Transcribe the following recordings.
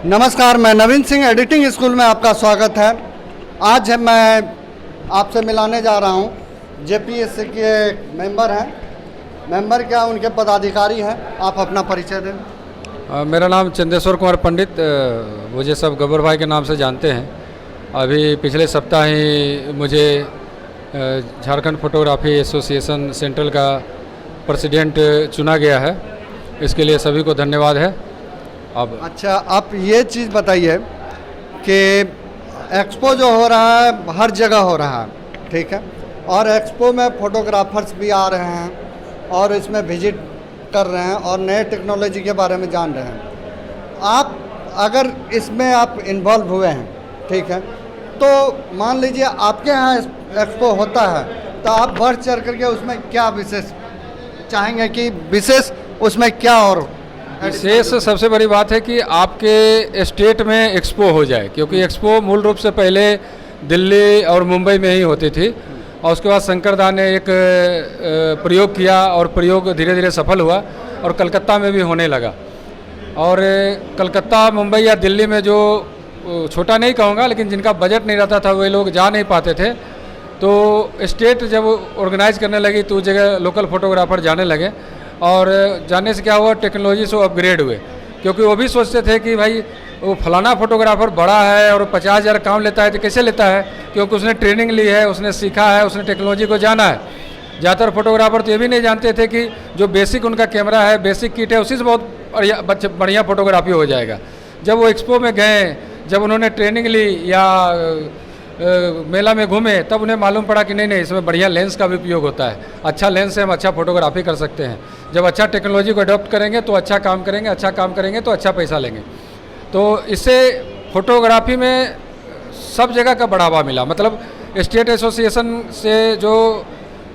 नमस्कार, मैं नवीन Singh editing school में आपका स्वागत है। आज मैं आपसे मिलाने जा रहा हूं जेपीएससी के मेंबर हैं। मेंबर क्या, उनके पदाधिकारी हैं। आप अपना परिचय दें। मेरा नाम चंदेश्वर कुमार पंडित, मुझे सब गब्बर भाई के नाम से जानते हैं। अभी पिछले सप्ताह ही मुझे झारखंड फोटोग्राफी एसोसिएशन सेंट्रल का प्रेसिडेंट चुना गया है। इसके लिए सभी को धन्यवाद है। अब अच्छा, आप ये चीज़ बताइए कि एक्सपो जो हो रहा है हर जगह हो रहा है, ठीक है, और एक्सपो में फोटोग्राफर्स भी आ रहे हैं और इसमें विजिट कर रहे हैं और नए टेक्नोलॉजी के बारे में जान रहे हैं। आप अगर इसमें आप इन्वॉल्व हुए हैं, ठीक है, तो मान लीजिए आपके यहाँ एक्सपो होता है तो आप बढ़ चढ़ करके उसमें क्या विशेष चाहेंगे कि विशेष उसमें क्या और विशेष सबसे बड़ी बात है कि आपके स्टेट में एक्सपो हो जाए, क्योंकि एक्सपो मूल रूप से पहले दिल्ली और मुंबई में ही होती थी और उसके बाद शंकर दा ने एक प्रयोग किया और प्रयोग धीरे धीरे सफल हुआ और कलकत्ता में भी होने लगा। और कलकत्ता, मुंबई या दिल्ली में जो छोटा नहीं कहूँगा, लेकिन जिनका बजट नहीं रहता था वे लोग जा नहीं पाते थे, तो स्टेट जब ऑर्गेनाइज करने लगी तो उस जगह लोकल फोटोग्राफर जाने लगे। और जाने से क्या हुआ, टेक्नोलॉजी से अपग्रेड हुए, क्योंकि वो भी सोचते थे कि भाई वो फलाना फोटोग्राफर बड़ा है और 50,000 काम लेता है, तो कैसे लेता है, क्योंकि उसने ट्रेनिंग ली है, उसने सीखा है, उसने टेक्नोलॉजी को जाना है। ज़्यादातर फोटोग्राफर तो ये भी नहीं जानते थे कि जो बेसिक उनका कैमरा है, बेसिक किट है, उसी से बहुत बढ़िया फोटोग्राफी हो जाएगा। जब वो एक्सपो में गए, जब उन्होंने ट्रेनिंग ली या मेला में घूमे, तब उन्हें मालूम पड़ा कि नहीं, इसमें बढ़िया लेंस का भी उपयोग होता है। अच्छा लेंस से हम अच्छा फोटोग्राफी कर सकते हैं। जब अच्छा टेक्नोलॉजी को अडॉप्ट करेंगे तो अच्छा काम करेंगे, अच्छा काम करेंगे तो अच्छा पैसा लेंगे। तो इससे फोटोग्राफी में सब जगह का बढ़ावा मिला। मतलब स्टेट एसोसिएशन से जो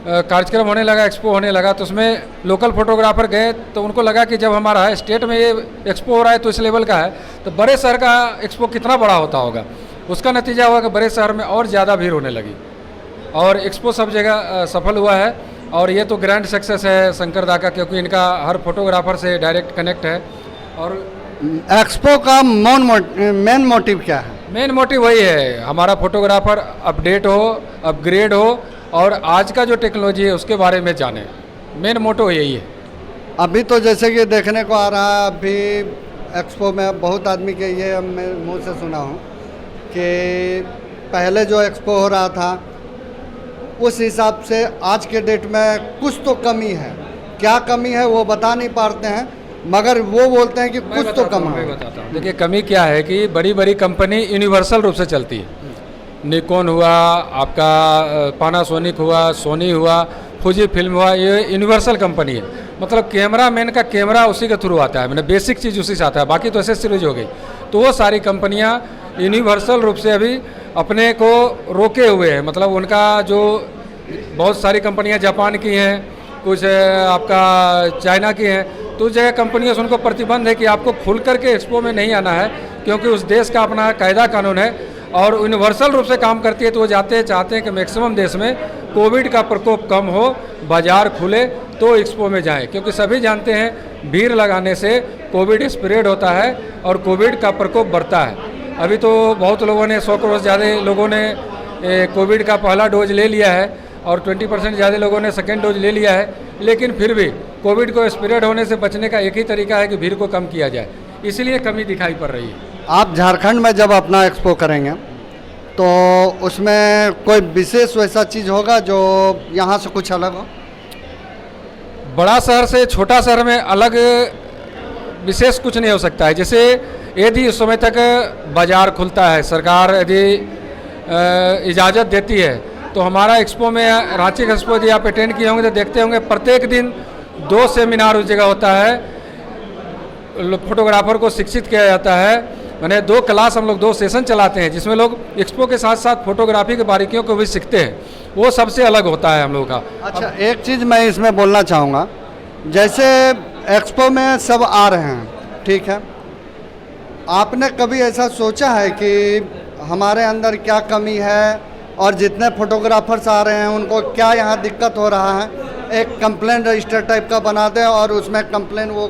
कार्यक्रम होने लगा, एक्सपो होने लगा, तो उसमें लोकल फोटोग्राफर गए तो उनको लगा कि जब हमारा स्टेट में ये एक्सपो हो रहा है तो इस लेवल का है, तो बड़े शहर का एक्सपो कितना बड़ा होता होगा। उसका नतीजा हुआ कि बड़े शहर में और ज़्यादा भीड़ होने लगी और एक्सपो सब जगह सफल हुआ है। और ये तो ग्रैंड सक्सेस है शंकर दा का, क्योंकि इनका हर फोटोग्राफर से डायरेक्ट कनेक्ट है। और एक्सपो का मेन मोटिव क्या है? मेन मोटिव वही है, हमारा फोटोग्राफर अपडेट हो, अपग्रेड हो और आज का जो टेक्नोलॉजी है उसके बारे में जाने। मेन मोटो यही है। अभी तो जैसे कि देखने को आ रहा है, अभी एक्सपो में बहुत आदमी के ये मैं मुँह से सुना हूँ कि पहले जो एक्सपो हो रहा था उस हिसाब से आज के डेट में कुछ तो कमी है। क्या कमी है वो बता नहीं पाते हैं, मगर वो बोलते हैं कि कुछ तो कम है। मैं बताता हूँ। देखिए, कमी क्या है कि बड़ी बड़ी कंपनी यूनिवर्सल रूप से चलती है। निकॉन हुआ, आपका पानासोनिक हुआ, सोनी हुआ, फुजी फिल्म हुआ, ये यूनिवर्सल कंपनी है। मतलब कैमरा मैन का कैमरा उसी के थ्रू आता है, मैंने बेसिक चीज़ उसी से आता है, बाकी तो एसेसरीज हो गई। तो वो सारी कंपनियां यूनिवर्सल रूप से अभी अपने को रोके हुए हैं। मतलब उनका जो बहुत सारी कंपनियां जापान की हैं, कुछ आपका चाइना की हैं, तो उस जगह कंपनियों से उनको प्रतिबंध है कि आपको खुल करके एक्सपो में नहीं आना है, क्योंकि उस देश का अपना कायदा कानून है और यूनिवर्सल रूप से काम करती है। तो वो चाहते हैं कि मैक्सिमम देश में कोविड का प्रकोप कम हो, बाजार खुले तो एक्सपो में जाएं, क्योंकि सभी जानते हैं भीड़ लगाने से कोविड स्प्रेड होता है और कोविड का प्रकोप बढ़ता है। अभी तो बहुत लोगों ने 100 करोड़ से ज़्यादा लोगों ने कोविड का पहला डोज ले लिया है और 20% ज़्यादा लोगों ने सेकेंड डोज ले लिया है, लेकिन फिर भी कोविड को स्प्रेड होने से बचने का एक ही तरीका है कि भीड़ को कम किया जाए, इसलिए कमी दिखाई पड़ रही है। आप झारखंड में जब अपना एक्सपो करेंगे तो उसमें कोई विशेष वैसा चीज़ होगा जो यहाँ से कुछ अलग हो? बड़ा शहर से छोटा शहर में अलग विशेष कुछ नहीं हो सकता है। जैसे यदि उस समय तक बाज़ार खुलता है, सरकार यदि इजाज़त देती है, तो हमारा एक्सपो में, रांची एक्सपो यदि आप अटेंड किए होंगे तो देखते होंगे प्रत्येक दिन 2 सेमिनार उस जगह होता है। फोटोग्राफर को शिक्षित किया जाता है, मैंने 2 क्लास हम लोग 2 सेशन चलाते हैं, जिसमें लोग एक्सपो के साथ साथ फोटोग्राफी की बारीकियों को भी सीखते हैं। वो सबसे अलग होता है हम लोगों का। अच्छा, एक चीज़ मैं इसमें बोलना चाहूँगा, जैसे एक्सपो में सब आ रहे हैं, ठीक है, आपने कभी ऐसा सोचा है कि हमारे अंदर क्या कमी है और जितने फोटोग्राफर्स आ रहे हैं उनको क्या यहाँ दिक्कत हो रहा है? एक कंप्लेंट रजिस्टर टाइप का बना दें और उसमें कंप्लेन वो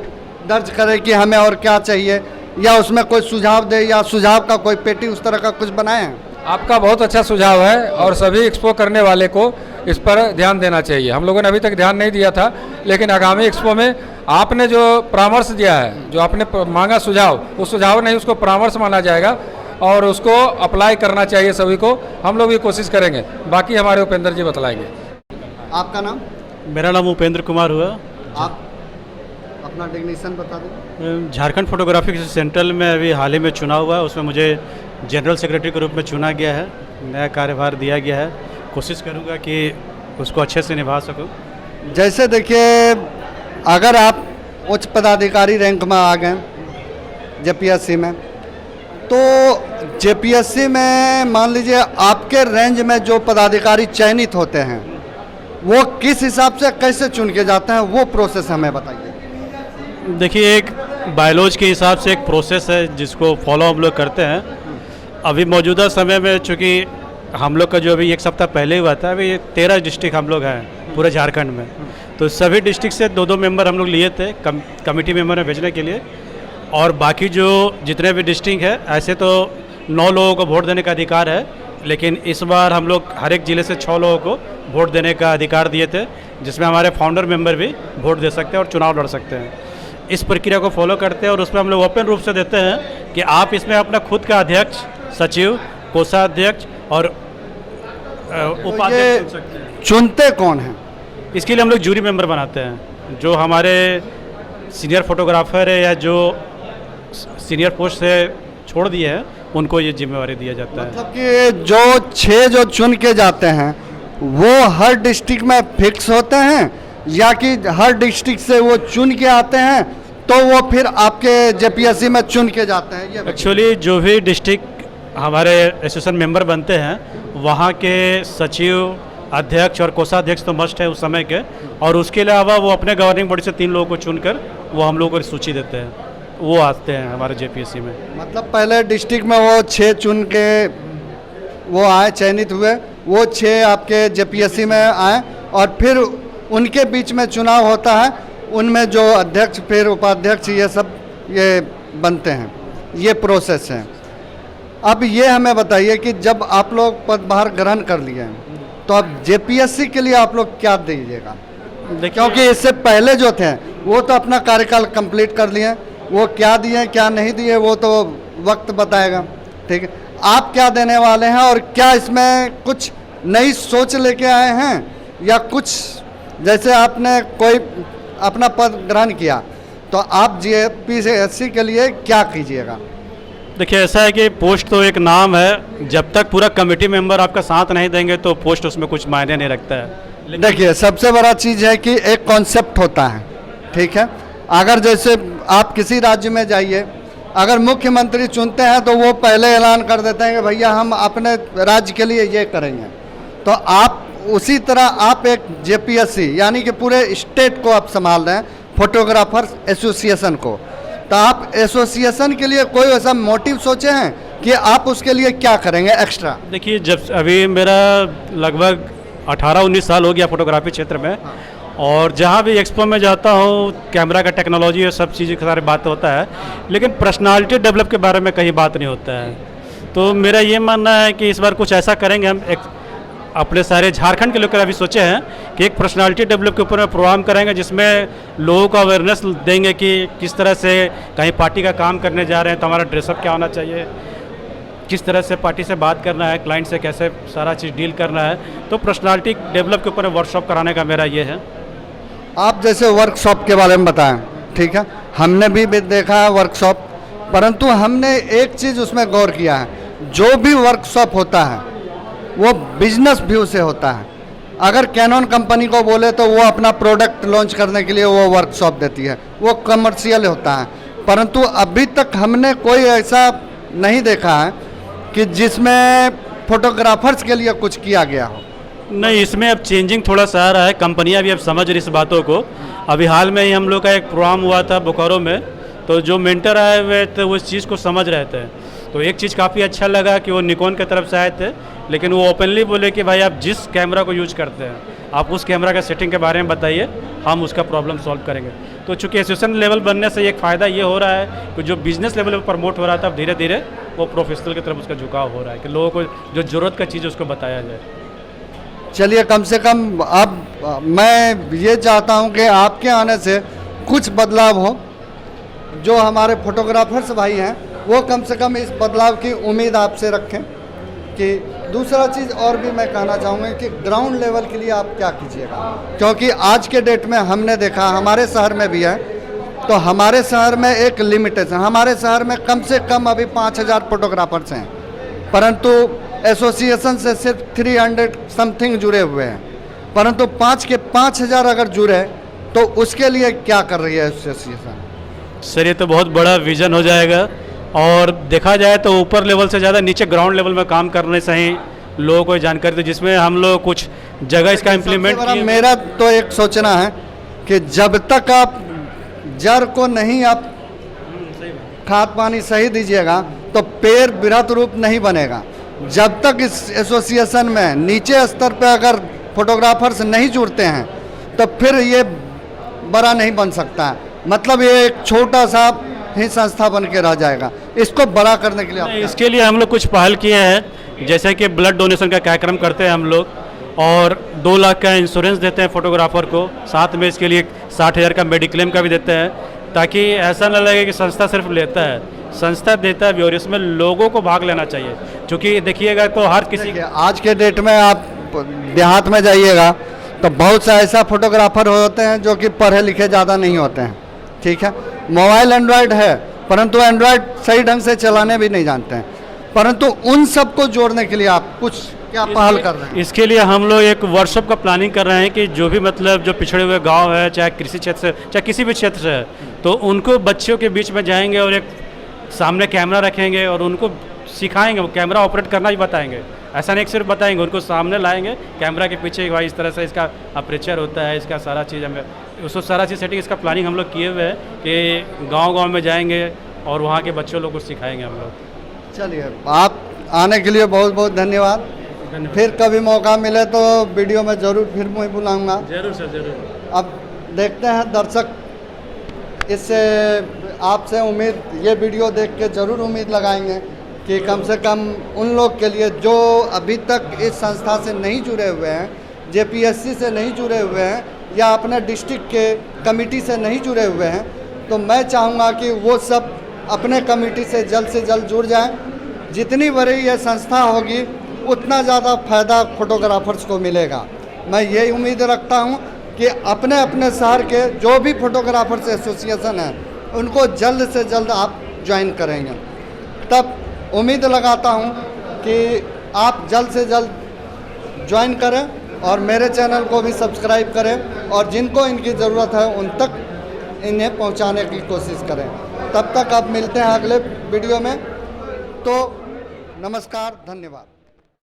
दर्ज करें कि हमें और क्या चाहिए, या उसमें कोई सुझाव दे, या सुझाव का कोई पेटी उस तरह का कुछ बनाए हैं? आपका बहुत अच्छा सुझाव है और सभी एक्सपो करने वाले को इस पर ध्यान देना चाहिए। हम लोगों ने अभी तक ध्यान नहीं दिया था, लेकिन आगामी एक्सपो में आपने जो परामर्श दिया है, जो आपने मांगा सुझाव, उस सुझाव नहीं उसको परामर्श माना जाएगा और उसको अप्लाई करना चाहिए सभी को। हम लोग भी कोशिश करेंगे, बाकी हमारे उपेंद्र जी बतलाएंगे। आपका नाम? मेरा नाम उपेंद्र कुमार हुआ। आप अपना डिग्निशन बता दें। झारखंड फोटोग्राफी सेंट्रल में अभी हाल ही में चुना हुआ है, उसमें मुझे जनरल सेक्रेटरी के रूप में चुना गया है, नया कार्यभार दिया गया है। कोशिश करूंगा कि उसको अच्छे से निभा सकूं। जैसे देखिए, अगर आप उच्च पदाधिकारी रैंक में आ गए जेपीएससी में, तो जेपीएससी में मान लीजिए आपके रेंज में जो पदाधिकारी चयनित होते हैं वो किस हिसाब से कैसे चुन के जाते हैं, वो प्रोसेस हमें बताइए। देखिए, एक बायोलॉजी के हिसाब से एक प्रोसेस है जिसको फॉलो हम लोग करते हैं। अभी मौजूदा समय में चूँकि हम लोग का जो अभी एक सप्ताह पहले हुआ था, अभी 13 डिस्ट्रिक्ट हम लोग हैं पूरे झारखंड में, तो सभी डिस्ट्रिक्ट से 2-2 मेंबर हम लोग लिए थे कमेटी मेंबर में भेजने के लिए। और बाकी जो जितने भी डिस्ट्रिक्ट है, ऐसे तो 9 लोगों को वोट देने का अधिकार है, लेकिन इस बार हम लोग हर एक ज़िले से 6 लोगों को वोट देने का अधिकार दिए थे, जिसमें हमारे फाउंडर मेंबर भी वोट दे सकते हैं और चुनाव लड़ सकते हैं। इस प्रक्रिया को फॉलो करते हैं और उसमें हम लोग ओपन रूप से देते हैं कि आप इसमें अपना खुद का अध्यक्ष, सचिव, कोषाध्यक्ष और उपाध्यक्ष चुन सकते हैं। चुनते कौन हैं? इसके लिए हम लोग जूरी मेंबर बनाते हैं, जो हमारे सीनियर फोटोग्राफर है या जो सीनियर पोस्ट से छोड़ दिए हैं, उनको ये जिम्मेवारी दिया जाता है। मतलब कि जो 6 जो चुन के जाते हैं वो हर डिस्ट्रिक्ट में फिक्स होते हैं, या कि हर डिस्ट्रिक्ट से वो चुन के आते हैं तो वो फिर आपके जेपीएससी में चुन के जाते हैं? ये एक्चुअली जो भी डिस्ट्रिक्ट हमारे एसोसिएशन मेंबर बनते हैं, वहाँ के सचिव, अध्यक्ष और कोषाध्यक्ष तो मस्ट है उस समय के, और उसके अलावा वो अपने गवर्निंग बॉडी से 3 लोगों को चुनकर वो हम लोगों को सूची देते हैं, वो आते हैं हमारे जेपीएससी में। मतलब पहले डिस्ट्रिक्ट में वो 6 चुन के वो आए, चयनित हुए, वो 6 आपके जेपीएससी में आए और फिर उनके बीच में चुनाव होता है, उनमें जो अध्यक्ष फिर उपाध्यक्ष ये सब ये बनते हैं, ये प्रोसेस है। अब ये हमें बताइए कि जब आप लोग पदभार ग्रहण कर लिए हैं तो अब जेपीएससी के लिए आप लोग क्या दीजिएगा? क्योंकि इससे पहले जो थे वो तो अपना कार्यकाल कंप्लीट कर लिए, वो क्या दिए क्या नहीं दिए वो तो वक्त बताएगा, ठीक है। आप क्या देने वाले हैं और क्या इसमें कुछ नई सोच लेके आए हैं, या कुछ जैसे आपने कोई अपना पद ग्रहण किया तो आप जेपीएससी के लिए क्या कीजिएगा? देखिए, ऐसा है कि पोस्ट तो एक नाम है, जब तक पूरा कमेटी मेंबर आपका साथ नहीं देंगे तो पोस्ट उसमें कुछ मायने नहीं रखता है। देखिए, सबसे बड़ा चीज़ है कि एक कॉन्सेप्ट होता है, ठीक है। अगर जैसे आप किसी राज्य में जाइए, अगर मुख्यमंत्री चुनते हैं तो वो पहले ऐलान कर देते हैं कि भैया हम अपने राज्य के लिए ये करेंगे, तो आप उसी तरह आप एक जेपीएससी यानी कि पूरे स्टेट को आप संभाल रहे हैं, फोटोग्राफर्स एसोसिएशन को, तो आप एसोसिएशन के लिए कोई ऐसा मोटिव सोचे हैं कि आप उसके लिए क्या करेंगे एक्स्ट्रा? देखिए, जब अभी मेरा लगभग 18-19 साल हो गया फोटोग्राफी क्षेत्र में, और जहाँ भी एक्सपो में जाता हूँ कैमरा का टेक्नोलॉजी और सब चीज़ के सारे बात होता है, लेकिन पर्सनालिटी डेवलप के बारे में कहीं बात नहीं होता है। तो मेरा ये मानना है कि इस बार कुछ ऐसा करेंगे हम, एक अपने सारे झारखंड के लेकर अभी सोचे हैं कि एक पर्सनालिटी डेवलप के ऊपर में प्रोग्राम करेंगे, जिसमें लोगों को अवेयरनेस देंगे कि किस तरह से कहीं पार्टी का काम करने जा रहे हैं तो हमारा ड्रेसअप क्या होना चाहिए, किस तरह से पार्टी से बात करना है, क्लाइंट से कैसे सारा चीज़ डील करना है। तो पर्सनालिटी डेवलप के ऊपर वर्कशॉप कराने का मेरा ये है। आप जैसे वर्कशॉप के बारे में बताएं, ठीक है, हमने भी देखा है वर्कशॉप, परंतु हमने एक चीज़ उसमें गौर किया है, जो भी वर्कशॉप होता है वो बिजनेस व्यू से होता है। अगर कैनन कंपनी को बोले तो वो अपना प्रोडक्ट लॉन्च करने के लिए वो वर्कशॉप देती है, वो कमर्शियल होता है, परंतु अभी तक हमने कोई ऐसा नहीं देखा है कि जिसमें फोटोग्राफर्स के लिए कुछ किया गया हो। नहीं, इसमें अब चेंजिंग थोड़ा सा आ रहा है, कंपनियां भी अब समझ रही इस बातों को। अभी हाल में ही हम लोग का एक प्रोग्राम हुआ था बोकारो में, तो जो मेंटर आए हुए थे वो इस चीज़ को समझ रहे थे, तो एक चीज़ काफ़ी अच्छा लगा कि वो निकॉन की तरफ से आए थे, लेकिन वो ओपनली बोले कि भाई आप जिस कैमरा को यूज करते हैं आप उस कैमरा का सेटिंग के बारे में बताइए, हम उसका प्रॉब्लम सॉल्व करेंगे। तो चूँकि एसोसिएशन लेवल बनने से एक फ़ायदा ये हो रहा है कि जो बिज़नेस लेवल पर प्रमोट हो रहा था, अब धीरे धीरे वो प्रोफेशनल की तरफ उसका झुकाव हो रहा है कि लोगों को जो ज़रूरत का चीज़ है उसको बताया जाए। चलिए, कम से कम अब मैं ये चाहता हूँ कि आपके आने से कुछ बदलाव हो। जो हमारे फोटोग्राफर्स भाई हैं वो कम से कम इस बदलाव की उम्मीद आपसे रखें। कि दूसरा चीज़ और भी मैं कहना चाहूँगा कि ग्राउंड लेवल के लिए आप क्या कीजिएगा, क्योंकि आज के डेट में हमने देखा हमारे शहर में भी है, तो हमारे शहर में एक लिमिटेशन, हमारे शहर में कम से कम अभी 5000 फोटोग्राफर्स हैं, परंतु एसोसिएशन से सिर्फ 300 समथिंग जुड़े हुए हैं। परंतु 5000 अगर जुड़े तो उसके लिए क्या कर रही है एसोसिएशन? सर ये तो बहुत बड़ा विजन हो जाएगा, और देखा जाए तो ऊपर लेवल से ज़्यादा नीचे ग्राउंड लेवल में काम करने से ही लोगों को जानकारी, तो जिसमें हम लोग कुछ जगह इसका इम्प्लीमेंट किए। मेरा तो एक सोचना है कि जब तक आप जड़ को नहीं आप खाद पानी सही दीजिएगा तो पेड़ बृहत रूप नहीं बनेगा। जब तक इस एसोसिएशन में नीचे स्तर पे अगर फोटोग्राफर्स नहीं जुड़ते हैं तो फिर ये बड़ा नहीं बन सकता है। मतलब ये एक छोटा सा ही संस्था बन के रह जाएगा। इसको बड़ा करने के लिए आप इसके लिए हम लोग कुछ पहल किए हैं, जैसे कि ब्लड डोनेशन का कार्यक्रम करते हैं हम लोग, और 2 लाख का इंश्योरेंस देते हैं फोटोग्राफर को, साथ में इसके लिए 60,000 का मेडिक्लेम का भी देते हैं, ताकि ऐसा न लगे कि संस्था सिर्फ लेता है, संस्था देता है भी, और इसमें लोगों को भाग लेना चाहिए। क्योंकि देखिएगा तो हर किसी आज के डेट में आप देहात में जाइएगा तो बहुत सा ऐसा फोटोग्राफर होते हैं जो कि पढ़े लिखे ज़्यादा नहीं होते हैं, ठीक है। मोबाइल एंड्रॉयड है परंतु एंड्रॉयड सही ढंग से चलाने भी नहीं जानते हैं, परंतु उन सबको जोड़ने के लिए आप कुछ क्या पहल कर रहे हैं? इसके लिए हम लोग एक वर्कशॉप का प्लानिंग कर रहे हैं कि जो भी मतलब जो पिछड़े हुए गांव है, चाहे कृषि क्षेत्र से, चाहे किसी भी क्षेत्र से है, तो उनको बच्चों के बीच में जाएंगे और एक सामने कैमरा रखेंगे और उनको सिखाएंगे, वो कैमरा ऑपरेट करना भी बताएंगे। ऐसा नहीं सिर्फ बताएंगे, उनको सामने लाएंगे कैमरा के पीछे, भाई इस तरह से इसका अपर्चर होता है, इसका सारा चीज़ हमें उसको सारा चीज़ सेटिंग, इसका प्लानिंग हम लोग किए हुए हैं कि गांव-गांव में जाएंगे और वहाँ के बच्चों लोग को सिखाएंगे हम लोग। चलिए, आप आने के लिए बहुत बहुत धन्यवाद। फिर कभी मौका मिले तो वीडियो में ज़रूर फिर मैं बुलाऊंगा। जरूर सर, जरूर। अब देखते हैं दर्शक, इससे आपसे उम्मीद, ये वीडियो देख के ज़रूर उम्मीद लगाएंगे कि कम से कम उन लोग के लिए जो अभी तक इस संस्था से नहीं जुड़े हुए हैं, जेपीएससी से नहीं जुड़े हुए हैं या अपने डिस्ट्रिक्ट के कमेटी से नहीं जुड़े हुए हैं, तो मैं चाहूँगा कि वो सब अपने कमेटी से जल्द जुड़ जाएं। जितनी बड़ी ये संस्था होगी उतना ज़्यादा फ़ायदा फोटोग्राफर्स को मिलेगा। मैं ये उम्मीद रखता हूँ कि अपने अपने शहर के जो भी फोटोग्राफर्स एसोसिएशन हैं उनको जल्द से जल्द आप ज्वाइन करेंगे। तब उम्मीद लगाता हूँ कि आप जल्द से जल्द ज्वाइन करें और मेरे चैनल को भी सब्सक्राइब करें और जिनको इनकी ज़रूरत है उन तक इन्हें पहुंचाने की कोशिश करें। तब तक आप मिलते हैं अगले वीडियो में। तो नमस्कार, धन्यवाद।